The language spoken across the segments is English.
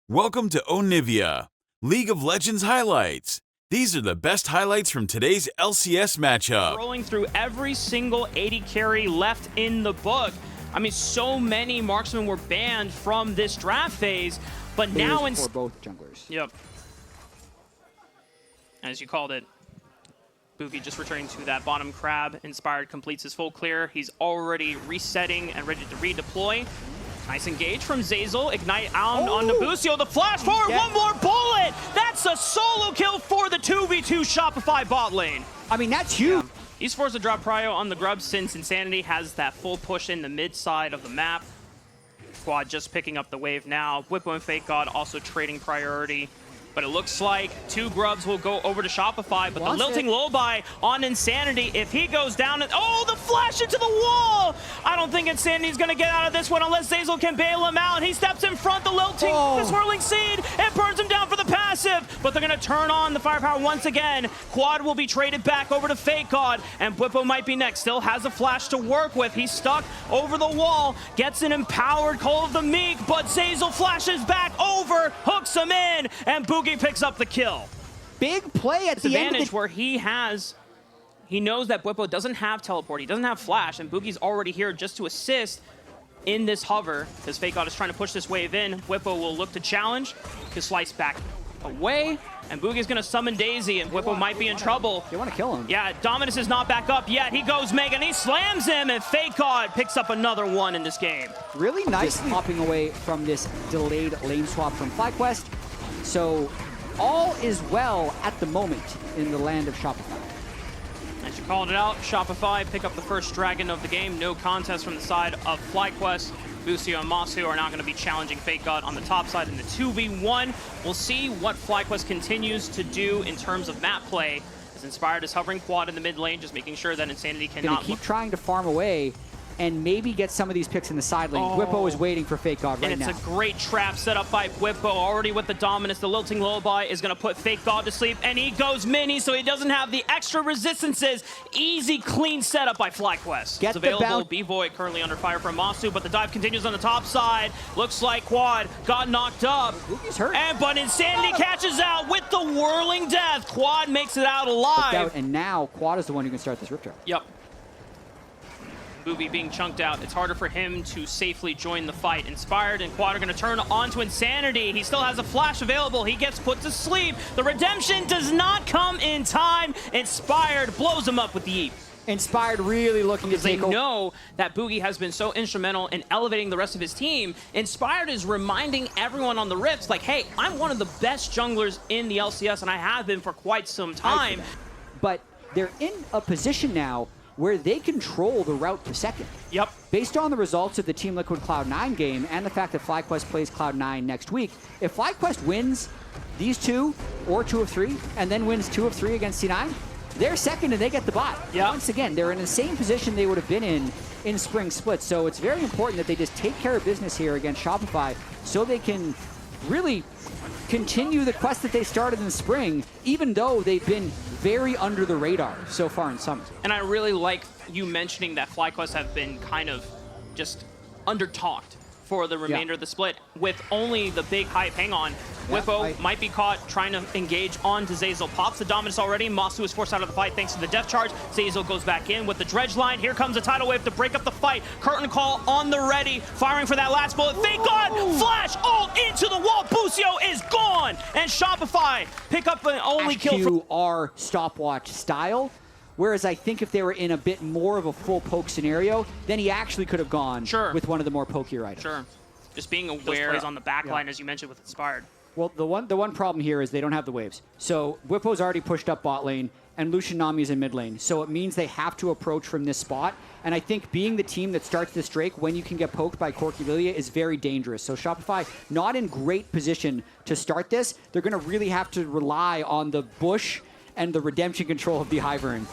Welcome to Onivia, League of Legends highlights. These are the best highlights from today's LCS matchup. Rolling through every single 80 carry left in the book. I mean, so many marksmen were banned from this draft phase, but now for both junglers. Yep. As you called it, Boogie just returning to that bottom crab. Inspired completes his full clear. He's already resetting and ready to redeploy. Nice engage from Zeyzal. Ignite out onto Busio. The flash forward, one more bullet! That's a solo kill for the 2v2 Shopify bot lane. I mean, that's huge. Yeah. He's forced to drop prio on the grub since Insanity has that full push in the mid side of the map. Quad just picking up the wave now. Whippo and Fake God also trading priority. But it looks like two grubs will go over to Shopify, but the Lilting Lullaby on Insanity, if he goes down, oh, the flash into the wall! I don't think Insanity's gonna get out of this one unless Zeyzal can bail him out. He steps in front, the Lilting, the Swirling Seed, and burns him down for the passive, but they're gonna turn on the firepower once again. Quad will be traded back over to Fake God, and Whippo might be next. Still has a flash to work with. He's stuck over the wall, gets an empowered Call of the Meek, but Zeyzal flashes back over, hooks him in, and Boogie picks up the kill. Big play at the end of the... where he knows that Whippo doesn't have teleport, he doesn't have flash, and Boogie's already here just to assist in this hover, because Fake God is trying to push this wave in. Whippo will look to challenge, to slice back away, and Boogie's gonna summon Daisy, and Whippo might be in trouble. You want to kill him. Yeah, Dominus is not back up yet. He goes Mega, and he slams him, and Fake God picks up another one in this game. Really nicely hopping away from this delayed lane swap from FlyQuest. So all is well at the moment in the land of Shopify. As you called it out, Shopify pick up the first dragon of the game. No contest from the side of FlyQuest. Busio and Masu are now going to be challenging Fake God on the top side in the 2v1. We'll see what FlyQuest continues to do in terms of map play. As Inspired is hovering Quad in the mid lane, just making sure that Insanity cannot keep trying to farm away and maybe get some of these picks in the side lane. Whippo is waiting for Fake God right now. And it's a great trap set up by Whippo, already with the dominance. The Lilting Lullaby is going to put Fake God to sleep, and he goes mini, so he doesn't have the extra resistances. Easy, clean setup by FlyQuest. It's available. B-Void currently under fire from Masu, but the dive continues on the top side. Looks like Quad got knocked up. Boogie's hurt. But Insanity catches out with the whirling death. Quad makes it out alive. And now Quad is the one who can start this rip trap. Yep. Boogie being chunked out, it's harder for him to safely join the fight. Inspired and Quad are going to turn onto Insanity. He still has a flash available. He gets put to sleep. The redemption does not come in time. Inspired blows him up with the Yeet. Inspired really looking to take over. They know that Boogie has been so instrumental in elevating the rest of his team. Inspired is reminding everyone on the Rifts, like, hey, I'm one of the best junglers in the LCS, and I have been for quite some time. But they're in a position now where they control the route to second. Yep. Based on the results of the Team Liquid Cloud9 game and the fact that FlyQuest plays Cloud9 next week, if FlyQuest wins these two, or 2 of 3, and then wins 2 of 3 against C9, they're second and they get the bot. Yep. Once again, they're in the same position they would have been in Spring Split. So it's very important that they just take care of business here against Shopify so they can really continue the quest that they started in the spring, even though they've been very under the radar so far in summer. And I really like you mentioning that FlyQuest have been kind of just under-talked for the remainder of the split, with only the big hype. Hang on. Whippo might be caught trying to engage onto Zeyzal. Pops the dominance already. Masu is forced out of the fight thanks to the death charge. Zeyzal goes back in with the dredge line. Here comes a tidal wave to break up the fight. Curtain call on the ready. Firing for that last bullet. Fake God! Flash! All into the wall. Busio is gone! And Shopify pick up an only kill from our stopwatch style. Whereas I think if they were in a bit more of a full poke scenario, then he actually could have gone with one of the more pokier items. Sure. Just being aware is on the back line, as you mentioned, with Inspired. Well, the one problem here is they don't have the waves. So Whippo's already pushed up bot lane, and Lucian Nami's in mid lane. So it means they have to approach from this spot. And I think being the team that starts this Drake when you can get poked by Corky Lilia is very dangerous. So Shopify, not in great position to start this. They're going to really have to rely on the bush and the redemption control of the Hyvern.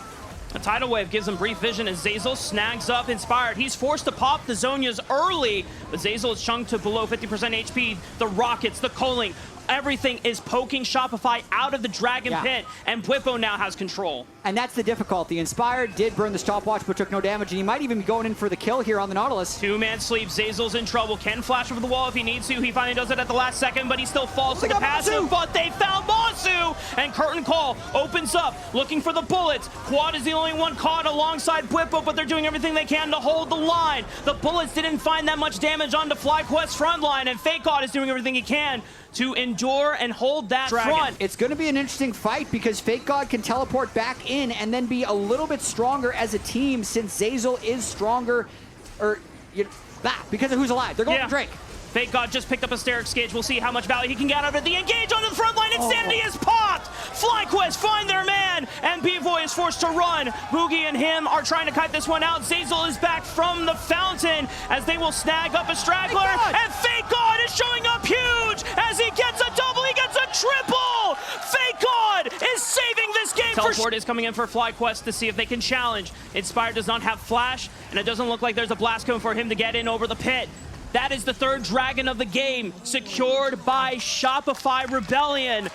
A tidal wave gives him brief vision as Zeyzal snags up Inspired. He's forced to pop the Zonias early, but Zeyzal is chunked to below 50% HP. The rockets, the culling, everything is poking Shopify out of the Dragon Pit, and Whippo now has control. And that's the difficulty. Inspired did burn the stopwatch, but took no damage, and he might even be going in for the kill here on the Nautilus. Two-man sleep. Zazel's in trouble. Can flash over the wall if he needs to. He finally does it at the last second, but he still falls to the passive. But they found Masu, and Curtain Call opens up, looking for the bullets. Quad is the only one caught alongside Bwipo, but they're doing everything they can to hold the line. The bullets didn't find that much damage onto FlyQuest's front line, and Fake God is doing everything he can to endure and hold that front. It's going to be an interesting fight because Fake God can teleport back in and then be a little bit stronger as a team since Zazel is stronger, because of who's alive. They're going for Drake. Fake God just picked up a Steric Gauge. We'll see how much value he can get out of it. The engage onto the front line. Insanity is popped. FlyQuest find their man, and B-Boy is forced to run. Boogie and him are trying to kite this one out. Zazel is back from the fountain as they will snag up a straggler. And Fake God is showing up huge as he gets a double. He gets a triple. Fake God is saving this game. Teleport is coming in for FlyQuest to see if they can challenge. Inspired does not have flash, and it doesn't look like there's a blast cone for him to get in over the pit. That is the third dragon of the game, secured by Shopify Rebellion.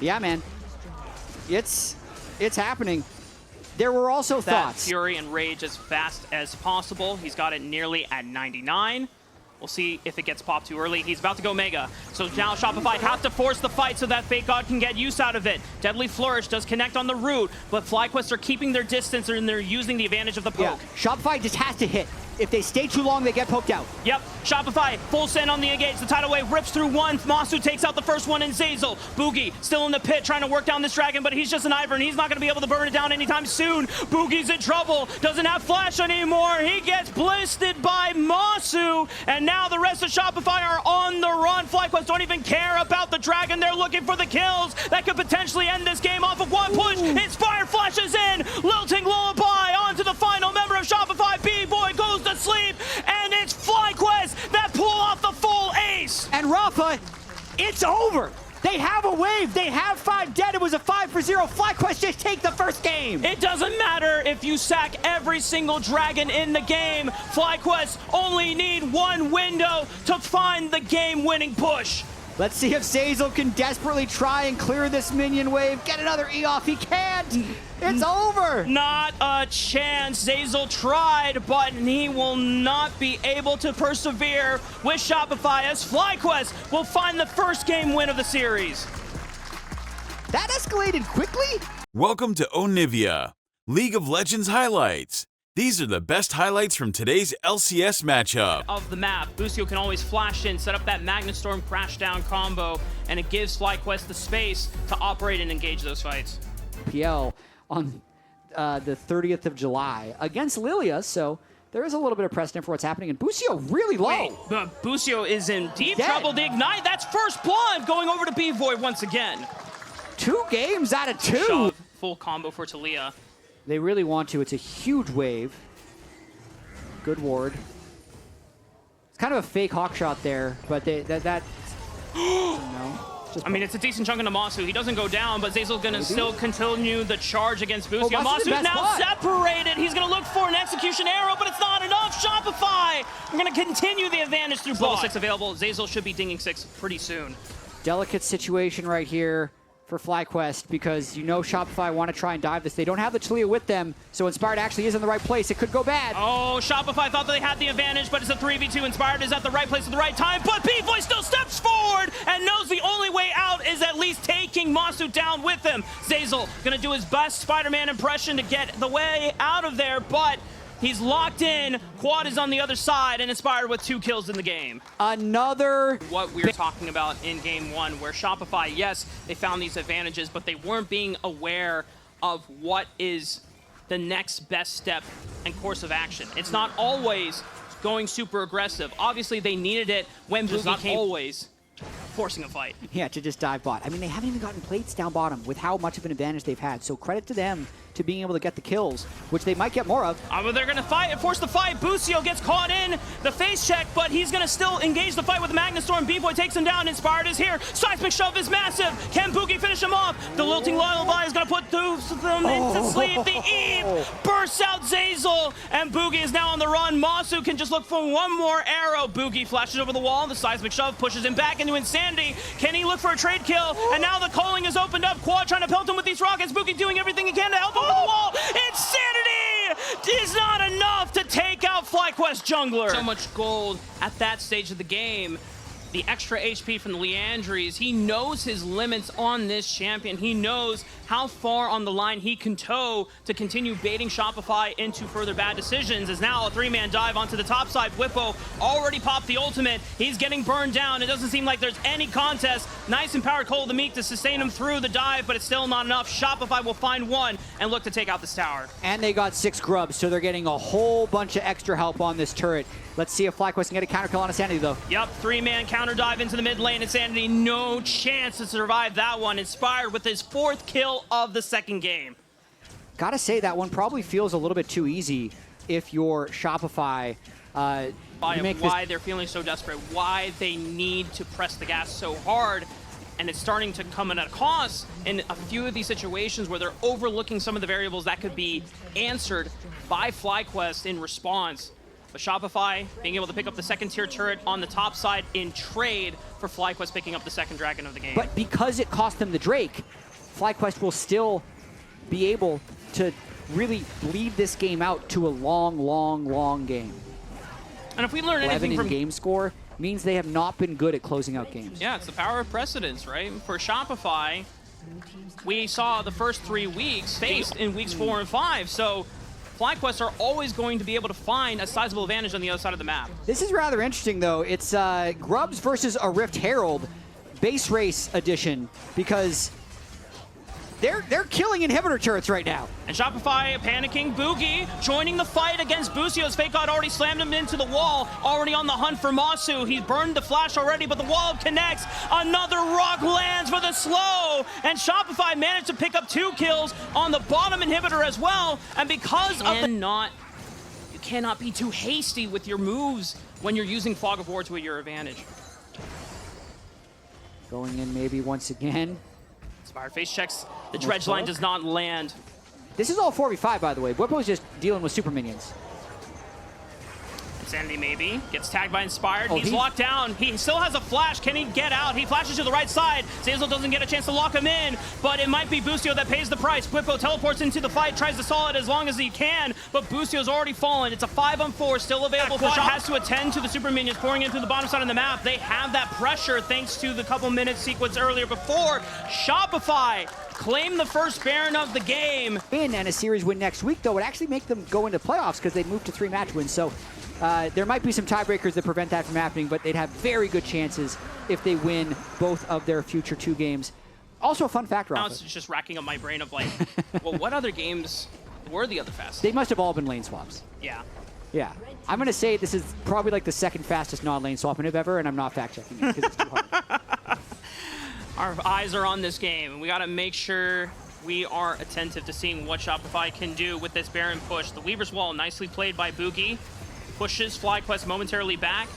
Yeah, man. It's happening. There were also thoughts. Fury and Rage as fast as possible. He's got it nearly at 99. We'll see if it gets popped too early. He's about to go Mega. So now Shopify have to force the fight so that Fake God can get use out of it. Deadly Flourish does connect on the root, but FlyQuest are keeping their distance and they're using the advantage of the poke. Yeah. Shopify just has to hit. If they stay too long, they get poked out. Yep. Shopify, full send on the engage. The tidal wave rips through one. Masu takes out the first one in Zazel. Boogie still in the pit trying to work down this dragon, but he's just an Ivern. He's not going to be able to burn it down anytime soon. Boogie's in trouble. Doesn't have flash anymore. He gets blisted by Masu, and now the rest of Shopify are on the run. FlyQuest don't even care about the dragon. They're looking for the kills that could potentially end this game off of one push. Inspired flashes in. Lilting Lullaby onto the final member of Shopify. B-Boy goes to sleep, and it's FlyQuest that pull off the full ace. And Rafa, it's over. They have a wave. They have 5 dead. It was a 5-0. FlyQuest just take the first game. It doesn't matter if you sack every single dragon in the game. FlyQuest only need one window to find the game-winning push. Let's see if Zazel can desperately try and clear this minion wave. Get another E off. He can't. It's over. Not a chance. Zazel tried, but he will not be able to persevere with Shopify as FlyQuest will find the first game win of the series. That escalated quickly. Welcome to Onivia, League of Legends highlights. These are the best highlights from today's LCS matchup. Of the map, Busio can always flash in, set up that Magnastorm crash down combo, and it gives FlyQuest the space to operate and engage those fights. PL on the 30th of July against Lilia, so there is a little bit of precedent for what's happening, and Busio really low. Wait, but Busio is in deep trouble. The Ignite, that's first blood going over to B-Void once again. 2 games out of 2. Shove, full combo for Talia. They really want to. It's a huge wave. Good ward. It's kind of a fake hawk shot there, but that no. I mean, it's a decent chunk into Masu. He doesn't go down, but Zazel's going to still continue the charge against Busio. Masu's now separated. He's going to look for an execution arrow, but it's not enough. Shopify, we're going to continue the advantage through level 6 available. Zazel should be dinging 6 pretty soon. Delicate situation right here for FlyQuest because you know Shopify want to try and dive this. They don't have the Talia with them, so Inspired actually is in the right place. It could go bad. Oh, Shopify thought they had the advantage, but it's a 3v2. Inspired is at the right place at the right time, but B-Boy still steps forward and knows the only way out is at least taking Masu down with him. Zazel gonna do his best Spider-Man impression to get the way out of there, but he's locked in. Quad is on the other side and Inspired with 2 kills in the game. Another... What we were talking about in game 1, where Shopify, yes, they found these advantages, but they weren't being aware of what is the next best step and course of action. It's not always going super aggressive. Obviously, they needed it when Boogie came. Always forcing a fight. Yeah, to just dive bot. I mean, they haven't even gotten plates down bottom with how much of an advantage they've had, so credit to them to being able to get the kills, which they might get more of. But they're going to fight and force the fight. Busio gets caught in the face check, but he's going to still engage the fight with the Magnastorm. B-Boy takes him down. Inspired is here. Seismic Shove is massive. Can Boogie finish him off? The Lilting Lullaby is going to put them into sleep. The Eve bursts out Zeyzal, and Boogie is now on the run. Masu can just look for one more arrow. Boogie flashes over the wall. The Seismic Shove pushes him back into Insanity. Can he look for a trade kill? And now the Culling is opened up. Quad trying to pelt him with these rockets. Boogie doing everything he can to help over the wall. Insanity is not enough to take out FlyQuest jungler. So much gold at that stage of the game. The extra HP from the Leandries. He knows his limits on this champion. He knows how far on the line he can toe to continue baiting Shopify into further bad decisions. As now a 3-man dive onto the top side. Whippo already popped the ultimate. He's getting burned down. It doesn't seem like there's any contest. Nice empowered Cole of the Meek to sustain him through the dive, but it's still not enough. Shopify will find one and look to take out this tower. And they got 6 grubs, so they're getting a whole bunch of extra help on this turret. Let's see if FlyQuest can get a counter kill on Insanity, though. Yep, 3-man counter dive into the mid lane. Insanity, no chance to survive that one. Inspired with his 4th kill of the second game. Gotta say, that one probably feels a little bit too easy if you're Shopify. Why they're feeling so desperate, why they need to press the gas so hard. And it's starting to come at a cost in a few of these situations where they're overlooking some of the variables that could be answered by FlyQuest in response. But Shopify being able to pick up the 2nd-tier turret on the top side in trade for FlyQuest picking up the 2nd dragon of the game. But because it cost them the Drake, FlyQuest will still be able to really bleed this game out to a long, long, long game. And if we learn 11 anything in from game score means they have not been good at closing out games. Yeah, it's the power of precedence, right? For Shopify, we saw the first 3 weeks faced in weeks 4 and 5, so FlyQuest are always going to be able to find a sizable advantage on the other side of the map. This is rather interesting, though. It's Grubs versus a Rift Herald base race edition, because they're killing inhibitor turrets right now. And Shopify panicking. Boogie joining the fight against Busio's. Fake God already slammed him into the wall. Already on the hunt for Masu. He's burned the flash already, but the wall connects. Another rock lands for the slow. And Shopify managed to pick up 2 kills on the bottom inhibitor as well. And because of you cannot be too hasty with your moves when you're using Fog of War to your advantage. Going in maybe once again. Inspired face checks. The dredge line does not land. This is all 4v5, by the way. Whippo's just dealing with super minions. Insanity maybe. Gets tagged by Inspired. He's locked down. He still has a flash. Can he get out? He flashes to the right side. Zeyzal doesn't get a chance to lock him in, but it might be Busio that pays the price. Whippo teleports into the fight, tries to stall it as long as he can, but Busio's already fallen. It's a 5-on-4, still available. Quad has to attend to the super minions pouring into the bottom side of the map. They have that pressure thanks to the couple minutes sequence earlier before. Shopify claim the first Baron of the game. And a series win next week, though, would actually make them go into playoffs because they moved to 3 match wins. So there might be some tiebreakers that prevent that from happening, but they'd have very good chances if they win both of their future 2 games. Also a fun factor. Now it's just racking up my brain of like, well, what other games were the other fastest? They must have all been lane swaps. Yeah. Yeah. I'm going to say this is probably like the 2nd fastest non-lane swap I've ever, and I'm not fact-checking it because it's too hard. Our eyes are on this game, and we got to make sure we are attentive to seeing what Shopify can do with this Baron push. The Weaver's Wall, nicely played by Boogie, pushes FlyQuest momentarily back.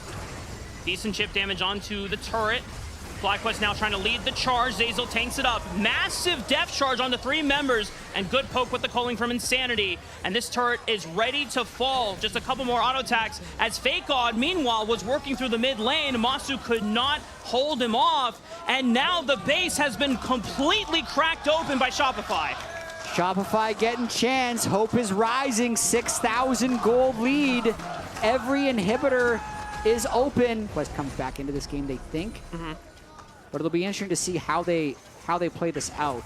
Decent chip damage onto the turret. FlyQuest now trying to lead the charge. Zeyzal tanks it up. Massive depth charge onto 3 members, and good poke with the culling from Insanity. And this turret is ready to fall. Just a couple more auto attacks as Fake God, meanwhile, was working through the mid lane. Masu could not hold him off, and now the base has been completely cracked open by Shopify. Shopify getting chance. Hope is rising. 6,000 gold lead. Every inhibitor is open. Quest comes back into this game, they think. But it'll be interesting to see how they play this out.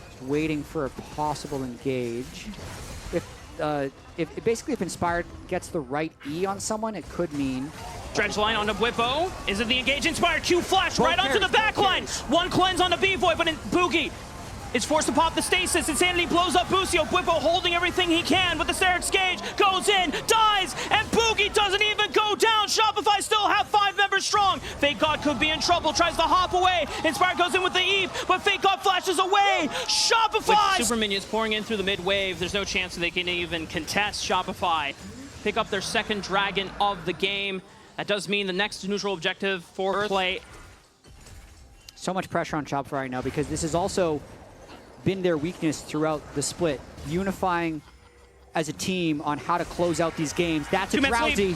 Just waiting for a possible engage. If Inspired gets the right E on someone, it could mean. Dredge line onto Whippo. Is it the engage? Inspired Q flash right onto the back line. 1 cleanse on the B-Boy, but Boogie is forced to pop the stasis. Insanity blows up Busio. Whippo holding everything he can with the Seraph Gauge. Goes in, dies, and Boogie doesn't even go down. Shopify still have 5 members strong. Fake God could be in trouble, tries to hop away. Inspired goes in with the Eve, but Fake God flashes away. Shopify! With super minions pouring in through the mid wave, there's no chance that they can even contest. Shopify pick up their second dragon of the game. That does mean the next neutral objective for play. So much pressure on Shopify right now because this has also been their weakness throughout the split. Unifying as a team on how to close out these games. That's a Drowsy.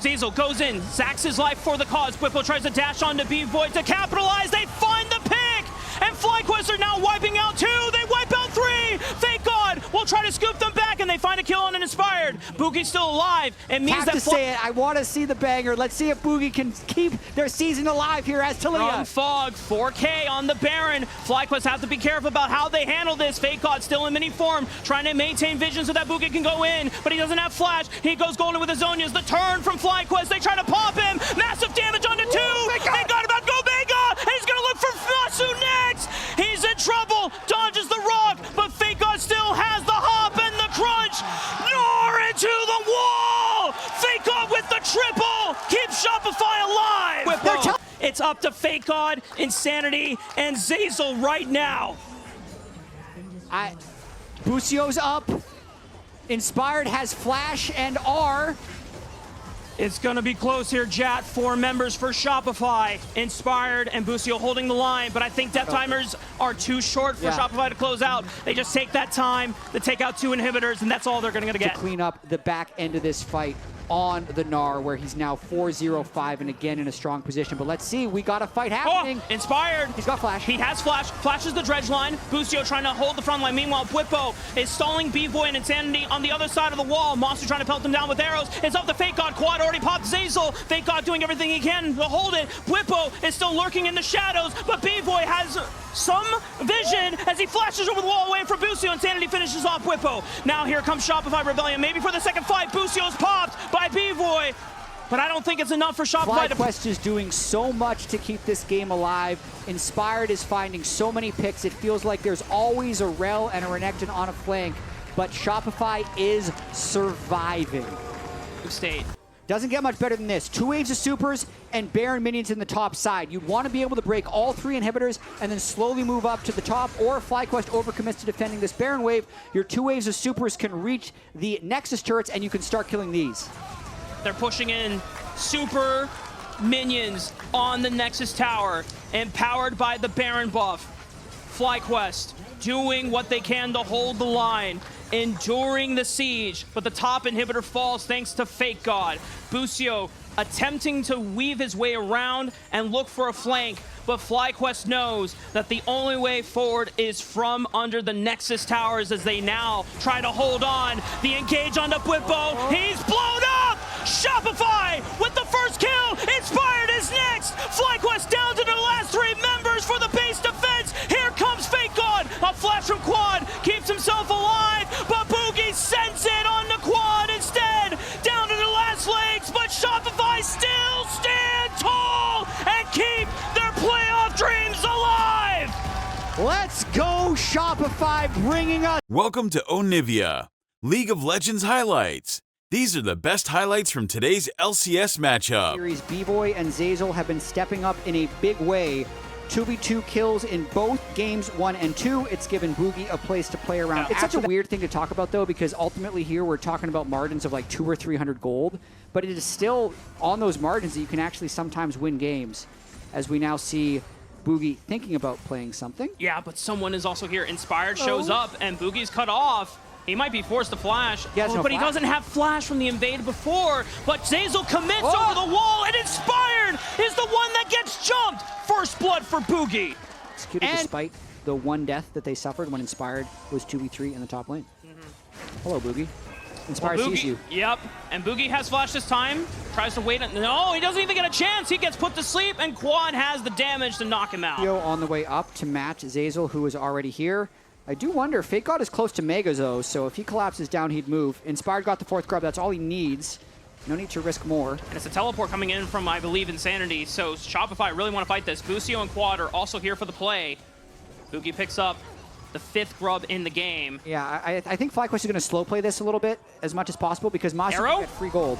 Zeyzal goes in, sacks his life for the cause. Whippo tries to dash on to B-Void to capitalize. They find the pick! And FlyQuest are now wiping out 2. They wipe out 3. Thank God! We'll try to scoop them back, and they find a kill on an Inspired. Boogie's still alive. It means have to say it. I want to see the banger. Let's see if Boogie can keep their season alive here as Talia. Fog, 4K on the Baron. FlyQuest have to be careful about how they handle this. Fake God still in mini form, trying to maintain vision so that Boogie can go in, but he doesn't have flash. He goes golden with his Zonias. The turn from FlyQuest. They try to pop him. Massive damage onto 2. Fake God about to go Mega, and he's going to look for Masu next. He's in trouble. Dodges the rock, but Fake God still has the hop and the crunch. Nor into the wall. Fake God with the triple. Keep Shopify alive. It's up to Fake God, Insanity, and Zeyzal right now. Busio's up. Inspired has Flash and R. It's going to be close here, Jat. 4 members for Shopify. Inspired and Busio holding the line, but I think death timers are too short for Shopify to close out. They just take that time to take out 2 inhibitors, and that's all they're going to get. To clean up the back end of this fight on the Gnar, where he's now 4-0-5 and again in a strong position. But let's see, we got a fight happening. Oh, Inspired. He's got Flash. He has Flash. Flashes the dredge line. Busio trying to hold the front line. Meanwhile, Whippo is stalling B-Boy and Insanity on the other side of the wall. Monster trying to pelt him down with arrows. It's up to Fake God. Quad already popped Zeyzal. Fake God doing everything he can to hold it. Whippo is still lurking in the shadows, but B-Boy has some vision as he flashes over the wall away from Busio. Insanity finishes off Whippo. Now here comes Shopify Rebellion. Maybe for the second fight, Busio's popped by B-Boy. But I don't think it's enough for Shopify to... FlyQuest is doing so much to keep this game alive. Inspired is finding so many picks. It feels like there's always a Rel and a Renekton on a flank. But Shopify is surviving. State. Doesn't get much better than this. 2 waves of supers and Baron minions in the top side. You'd want to be able to break all 3 inhibitors and then slowly move up to the top, or if FlyQuest overcommits to defending this Baron wave, your 2 waves of supers can reach the Nexus turrets and you can start killing these. They're pushing in super minions on the Nexus Tower, empowered by the Baron buff. FlyQuest doing what they can to hold the line, enduring the siege, but the top inhibitor falls thanks to Fake God. Busio attempting to weave his way around and look for a flank, but FlyQuest knows that the only way forward is from under the Nexus Towers as they now try to hold on. The engage on the Whippo. He's blown up! Shopify with the first kill. Inspired is next. FlyQuest down to the last 3 members for the base defense. Here comes Fake God. A flash from Quad keeps himself alive, but Boogie sends it on the Quad instead. Down to the last legs, but Shopify still stand tall and keep their playoff dreams alive. Let's go, Shopify, bringing us... Welcome to Onivia, League of Legends highlights. These are the best highlights from today's LCS matchup. Series B-Boy and Zeyzal have been stepping up in a big way. 2v2 kills in both games 1 and 2. It's given Boogie a place to play around. It's such a weird thing to talk about, though, because ultimately here we're talking about margins of like 200 or 300 gold, but it is still on those margins that you can actually sometimes win games, as we now see Boogie thinking about playing something. Yeah, but someone is also here. Inspired shows up, and Boogie's cut off. He might be forced to flash, but he doesn't have flash from the invade before. But Zeyzal commits over the wall, and Inspired is the one that gets jumped. First blood for Boogie. Executed despite the 1 death that they suffered when Inspired was 2v3 in the top lane. Hello, Boogie. Inspired sees you. Yep, and Boogie has flash this time. Tries to wait. No, he doesn't even get a chance. He gets put to sleep, and Quad has the damage to knock him out. On the way up to match Zeyzal, who is already here. I do wonder, Fake God is close to Mega, though, so if he collapses down, he'd move. Inspired got the 4th grub. That's all he needs. No need to risk more. And it's a teleport coming in from, I believe, Insanity, so Shopify really want to fight this. Busio and Quad are also here for the play. Boogie picks up the 5th grub in the game. Yeah, I think FlyQuest is going to slow play this a little bit as much as possible because Masu can get free gold.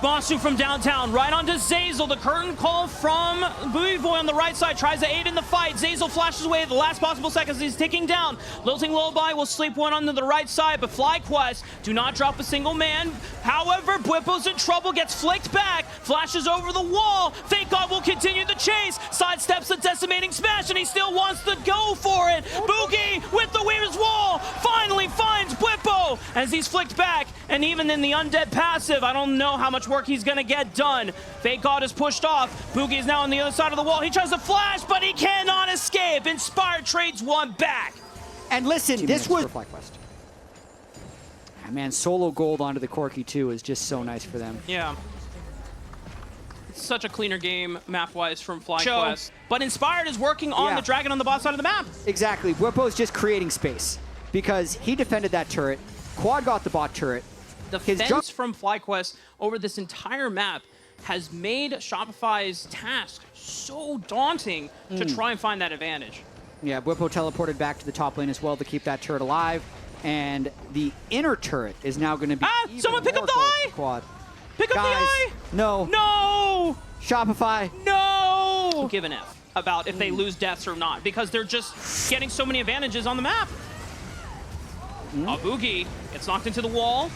Masu from downtown, right onto Zazel. The curtain call from Boy on the right side, tries to aid in the fight. Zazel flashes away at the last possible seconds. He's ticking down. Lilting Lullaby will sleep one onto the right side, but FlyQuest do not drop a single man. However, Bwipo's in trouble, gets flicked back, flashes over the wall. Fake God will continue the chase, sidesteps the decimating smash, and he still wants to go for it. Boogie with the Weaver's Wall finally finds Bwipo as he's flicked back, and even in the undead passive, I don't know how much work he's gonna get done. Fake God is pushed off. Boogie is now on the other side of the wall. He tries to flash, but he cannot escape. Inspired trades one back. And listen, this was for FlyQuest. Ah, man, solo gold onto the Corki too is just so nice for them. Yeah. It's such a cleaner game map-wise from FlyQuest. But Inspired is working on the dragon on the bot side of the map. Exactly. Bwipo's just creating space because he defended that turret. Quad got the bot turret. The fence from FlyQuest over this entire map has made Shopify's task so daunting to try and find that advantage. Yeah, Bwipo teleported back to the top lane as well to keep that turret alive. And the inner turret is now going to be even someone pick more up the close eye! to Quad. Pick up the eye! No. No! Shopify. No! Give an F about if they lose deaths or not, because they're just getting so many advantages on the map. Boogie gets knocked into the wall.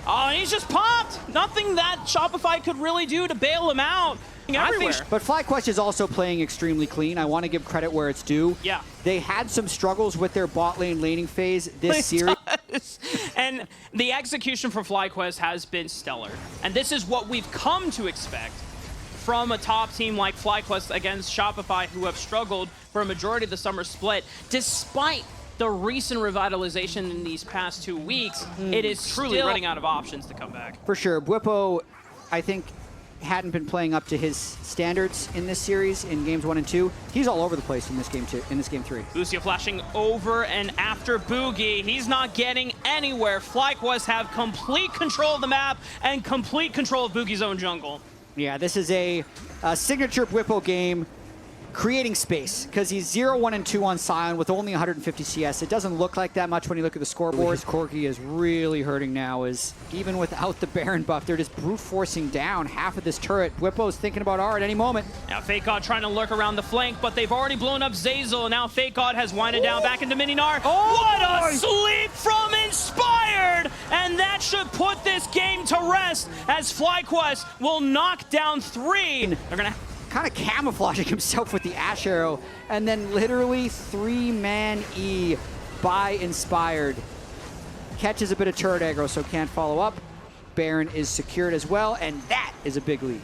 Oh, and he's just popped! Nothing that Shopify could really do to bail him out. Everywhere. But FlyQuest is also playing extremely clean. I want to give credit where it's due. Yeah. They had some struggles with their bot lane laning phase this series. And the execution for FlyQuest has been stellar. And this is what we've come to expect from a top team like FlyQuest against Shopify, who have struggled for a majority of the summer split. Despite the recent revitalization in these past 2 weeks, it is truly running out of options to come back. For sure. Bwipo, I think, hadn't been playing up to his standards in this series in games 1 and 2. He's all over the place in this game 3. Lucio flashing over and after Boogie. He's not getting anywhere. FlyQuest have complete control of the map and complete control of Boogie's own jungle. Yeah, this is a signature Bwipo game, creating space, because he's 0, 1, and 2 on Sion with only 150 CS. It doesn't look like that much when you look at the scoreboards. Corki is really hurting now, as even without the Baron buff, they're just brute forcing down half of this turret. Bwipo's thinking about R at any moment. Now Fake God trying to lurk around the flank, but they've already blown up Zazel, and now Fake God has winded down back into Mininar. What a sleep from Inspired! And that should put this game to rest, as FlyQuest will knock down 3. They're gonna kind of camouflaging himself with the Ash Arrow, and then literally 3-man E by Inspired. Catches a bit of turret aggro, so can't follow up. Baron is secured as well, and that is a big lead.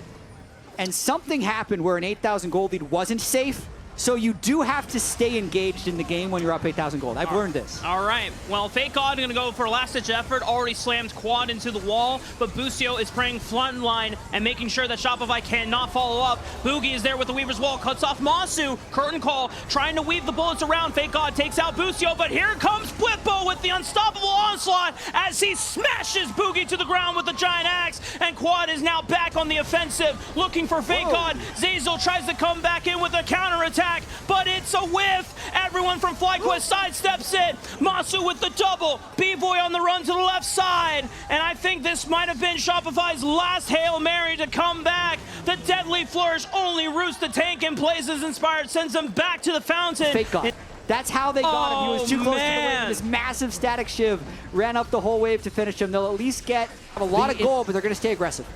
And something happened where an 8,000 gold lead wasn't safe, so you do have to stay engaged in the game when you're up 8,000 gold. I've learned this. All right. Well, Fake God going to go for a last-ditch effort. Already slammed Quad into the wall, but Busio is praying front line and making sure that Shopify cannot follow up. Boogie is there with the Weaver's Wall, cuts off Masu. Curtain call, trying to weave the bullets around. Fake God takes out Busio, but here comes Bwipo with the unstoppable onslaught as he smashes Boogie to the ground with the giant axe, and Quad is now back on the offensive, looking for Fake God. Zazel tries to come back in with a counterattack, but it's a whiff. Everyone from FlyQuest sidesteps it. Masu with the double. B-Boy on the run to the left side. And I think this might have been Shopify's last Hail Mary to come back. The deadly flourish only roots the tank in place as Inspired sends him back to the fountain. Fake God. That's how they got him. He was too close to the wave. This massive static shiv ran up the whole wave to finish him. They'll at least get a lot of gold, but they're going to stay aggressive.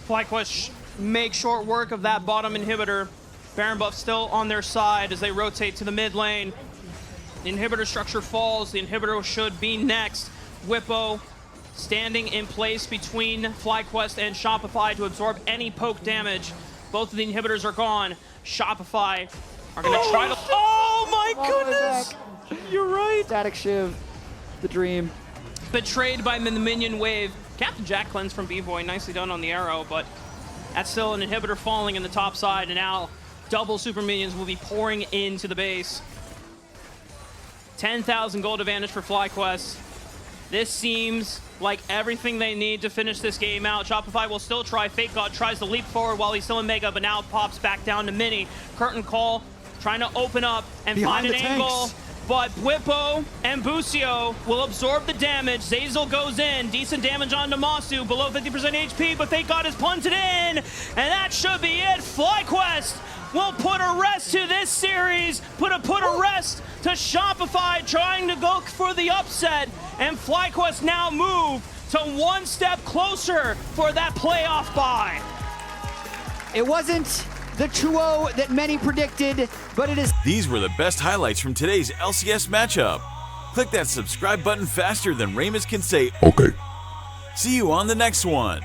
FlyQuest make short work of that bottom inhibitor. Baron buff still on their side as they rotate to the mid lane. The inhibitor structure falls. The inhibitor should be next. Bwipo standing in place between FlyQuest and Shopify to absorb any poke damage. Both of the inhibitors are gone. Shopify are going to try to... Oh my goodness! You're right. Static shiv, the dream. Betrayed by the minion wave. Captain Jack cleanse from B-Boy. Nicely done on the arrow, but that's still an inhibitor falling in the top side, and now double super minions will be pouring into the base. 10,000 gold advantage for FlyQuest. This seems like everything they need to finish this game out. Shopify will still try. Fake God tries to leap forward while he's still in Mega, but now pops back down to Mini. Curtain call, trying to open up and Behind find an angle. but Bwipo and Busio will absorb the damage. Zazel goes in, decent damage on Namasu, below 50% HP, but thank God is punted in, and that should be it. FlyQuest will put a rest to this series, put a rest to Shopify trying to go for the upset, and FlyQuest now move to one step closer for that playoff bye. It wasn't the 2-0 that many predicted, but it is. These were the best highlights from today's LCS matchup. Click that subscribe button faster than Ramus can say, okay. See you on the next one.